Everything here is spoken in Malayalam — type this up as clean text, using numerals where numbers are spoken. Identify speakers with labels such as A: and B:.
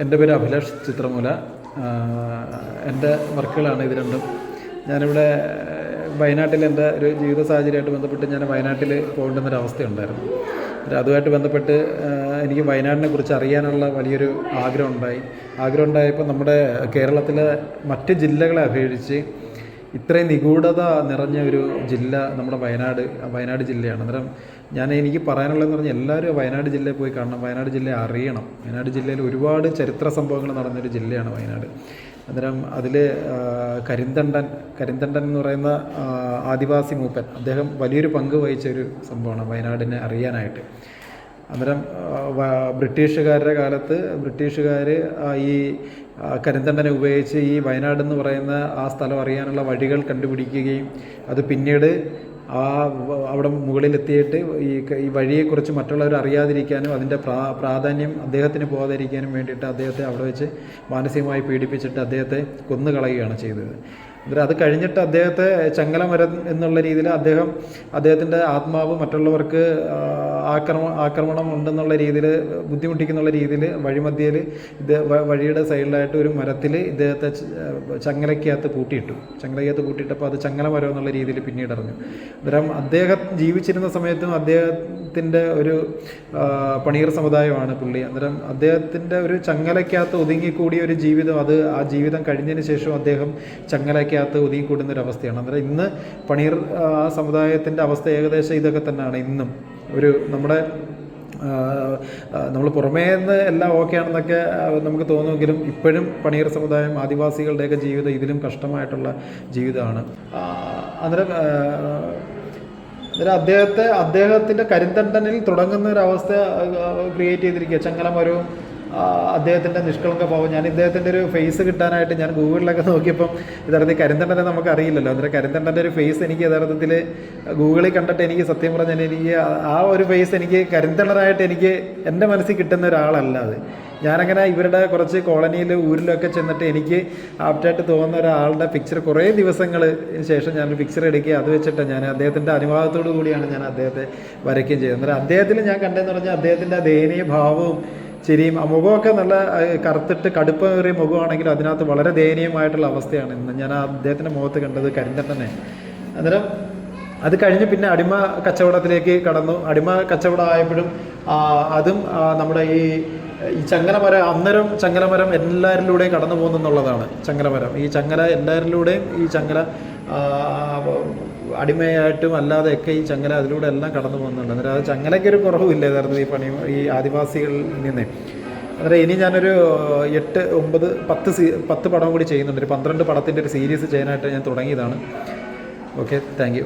A: എൻ്റെ പേര് അഭിലാഷ് ചിത്രമൂല. എൻ്റെ വർക്കുകളാണ് ഇത് രണ്ടും. ഞാനിവിടെ വയനാട്ടിൽ എൻ്റെ ഒരു ജീവിത സാഹചര്യമായിട്ട് ബന്ധപ്പെട്ട് ഞാൻ വയനാട്ടിൽ പോകേണ്ടുന്നൊരവസ്ഥയുണ്ടായിരുന്നു. അതുമായിട്ട് ബന്ധപ്പെട്ട് എനിക്ക് വയനാടിനെ കുറിച്ച് അറിയാനുള്ള വലിയൊരു ആഗ്രഹം ഉണ്ടായപ്പോൾ നമ്മുടെ കേരളത്തിലെ മറ്റ് ജില്ലകളെ അപേക്ഷിച്ച് ഇത്രയും നിഗൂഢത നിറഞ്ഞ ഒരു ജില്ല നമ്മുടെ വയനാട് ജില്ലയാണ്. അന്നേരം എനിക്ക് പറയാനുള്ളതെന്ന് പറഞ്ഞാൽ എല്ലാവരും വയനാട് ജില്ലയിൽ പോയി കാണണം, വയനാട് ജില്ലയെ അറിയണം. വയനാട് ജില്ലയിൽ ഒരുപാട് ചരിത്ര സംഭവങ്ങൾ നടന്നൊരു ജില്ലയാണ് വയനാട്. അന്നേരം അതിൽ കരിന്തണ്ടൻ എന്ന് പറയുന്ന ആദിവാസി മൂപ്പൻ, അദ്ദേഹം വലിയൊരു പങ്ക് വഹിച്ച ഒരു സംഭവമാണ് വയനാടിനെ അറിയാനായിട്ട്. അന്നേരം ബ്രിട്ടീഷുകാരുടെ കാലത്ത് ബ്രിട്ടീഷുകാർ ഈ കരിന്തണ്ടനെ ഉപയോഗിച്ച് ഈ വയനാട് എന്ന് പറയുന്ന ആ സ്ഥലം അറിയാനുള്ള വഴികൾ കണ്ടുപിടിക്കുകയും അത് പിന്നീട് അവിടെ മുകളിലെത്തിയിട്ട് ഈ വഴിയെക്കുറിച്ച് മറ്റുള്ളവർ അറിയാതിരിക്കാനും അതിൻ്റെ പ്രാധാന്യം അദ്ദേഹത്തിന് പോകാതിരിക്കാനും വേണ്ടിയിട്ട് അദ്ദേഹത്തെ അവിടെ വെച്ച് മാനസികമായി പീഡിപ്പിച്ചിട്ട് അദ്ദേഹത്തെ കൊന്നുകളയുകയാണ് ചെയ്തത്. അത് കഴിഞ്ഞിട്ട് അദ്ദേഹത്തെ ചങ്ങലമരം എന്നുള്ള രീതിയിൽ അദ്ദേഹത്തിൻ്റെ ആത്മാവ് മറ്റുള്ളവർക്ക് ആക്രമണം ഉണ്ടെന്നുള്ള രീതിയിൽ ബുദ്ധിമുട്ടിക്കുന്നുള്ള രീതിയിൽ വഴിമധ്യയിൽ വഴിയുടെ സൈഡിലായിട്ട് ഒരു മരത്തിൽ ഇദ്ദേഹത്തെ ചങ്ങലയ്ക്കകത്ത് പൂട്ടിയിട്ടപ്പോൾ അത് ചങ്ങലമരം എന്നുള്ള രീതിയിൽ പിന്നീട് അറിഞ്ഞു. അന്നേരം അദ്ദേഹം ജീവിച്ചിരുന്ന സമയത്തും അദ്ദേഹത്തിൻ്റെ ഒരു പണിയർ സമുദായമാണ് പുള്ളി. അന്നേരം അദ്ദേഹത്തിൻ്റെ ഒരു ചങ്ങലയ്ക്കകത്ത് ഒതുങ്ങിക്കൂടിയ ഒരു ജീവിതം, ആ ജീവിതം കഴിഞ്ഞതിന് ശേഷം അദ്ദേഹം ചങ്ങലയ്ക്കകത്ത് ഒതുങ്ങിക്കൂടുന്നൊരവസ്ഥയാണ്. അന്നേരം ഇന്ന് പണിയർ സമുദായത്തിൻ്റെ അവസ്ഥ ഏകദേശം ഇതൊക്കെ തന്നെയാണ്. ഇന്നും നമ്മൾ പുറമേ നിന്ന് എല്ലാം ഓക്കെ ആണെന്നൊക്കെ നമുക്ക് തോന്നുമെങ്കിലും ഇപ്പോഴും പണിയർ സമുദായം ആദിവാസികളുടെയൊക്കെ ജീവിതം ഇതിലും കഷ്ടമായിട്ടുള്ള ജീവിതമാണ്. അന്നേരം അദ്ദേഹത്തിൻ്റെ കരിന്തണ്ടനിൽ തുടങ്ങുന്ന ഒരു അവസ്ഥ ക്രിയേറ്റ് ചെയ്തിരിക്കുക. ചങ്ങലമരവും അദ്ദേഹത്തിൻ്റെ നിഷ്കളങ്ക ഭാവം. ഞാൻ ഇദ്ദേഹത്തിൻ്റെ ഒരു ഫേസ് കിട്ടാനായിട്ട് ഞാൻ ഗൂഗിളിലൊക്കെ നോക്കിയപ്പം യഥാർത്ഥത്തിൽ കരിന്തണ്ടനെ നമുക്ക് അറിയില്ലല്ലോ. അന്നേരം കരിന്തണ്ടൻ്റെ ഒരു ഫേസ് എനിക്ക് യഥാർത്ഥത്തിൽ ഗൂഗിളിൽ കണ്ടിട്ട് എനിക്ക് സത്യം പറഞ്ഞാൽ എനിക്ക് ആ ഒരു ഫേസ് എനിക്ക് കരിന്തണ്ടനായിട്ട് എനിക്ക് എൻ്റെ മനസ്സിൽ കിട്ടുന്ന ഒരാളല്ല അത്. ഞാനങ്ങനെ ഇവരുടെ കുറച്ച് കോളനിയിൽ ഊരിലൊക്കെ ചെന്നിട്ട് എനിക്ക് ആപ്റ്റായിട്ട് തോന്നുന്ന ഒരാളുടെ പിക്ചർ കുറേ ദിവസങ്ങൾക്ക് ശേഷം ഞാനൊരു പിക്ചർ എടുക്കുകയും അത് വെച്ചിട്ട് ഞാൻ അദ്ദേഹത്തിൻ്റെ അനുവാദത്തോടു കൂടിയാണ് ഞാൻ അദ്ദേഹത്തെ വരയ്ക്കുകയും ചെയ്തത്. അന്നേരം അദ്ദേഹത്തിൽ ഞാൻ കണ്ടതെന്ന് പറഞ്ഞാൽ അദ്ദേഹത്തിൻ്റെ ആ ദയനീയ ഭാവവും ശരിയും ആ മുഖമൊക്കെ നല്ല കറുത്തിട്ട് കടുപ്പമേറിയ മുഖമാണെങ്കിലും അതിനകത്ത് വളരെ ദയനീയമായിട്ടുള്ള അവസ്ഥയാണ് ഇന്ന് ഞാൻ അദ്ദേഹത്തിൻ്റെ മുഖത്ത് കണ്ടത് കരിന്തണ്ടനെ. അന്നേരം അത് കഴിഞ്ഞ് പിന്നെ അടിമ കച്ചവടത്തിലേക്ക് കടന്നു. അടിമ കച്ചവടം ആയപ്പോഴും അതും നമ്മുടെ ഈ ചങ്ങലമരം ചങ്ങലമരം എല്ലാവരിലൂടെയും കടന്നു പോകുന്നുള്ളതാണ്. ചങ്ങലമരം ഈ ചങ്ങല എല്ലാവരിലൂടെയും ഈ ചങ്ങല അടിമയായിട്ടും അല്ലാതെയൊക്കെ ഈ ചങ്ങല അതിലൂടെ എല്ലാം കടന്നു പോകുന്നുണ്ട്. അന്നേരം അത് ചങ്ങലയ്ക്കൊരു കുറവുമില്ല യഥാർത്ഥത്തിൽ ഈ ആദിവാസികളിൽ നിന്ന്. അന്നേരം ഇനി ഞാനൊരു 8, 9, 10 പടം കൂടി ചെയ്യുന്നുണ്ട്. ഒരു 12 പടത്തിൻ്റെ ഒരു സീരീസ് ചെയ്യാനായിട്ട് ഞാൻ തുടങ്ങിയതാണ്. Okay, thank you.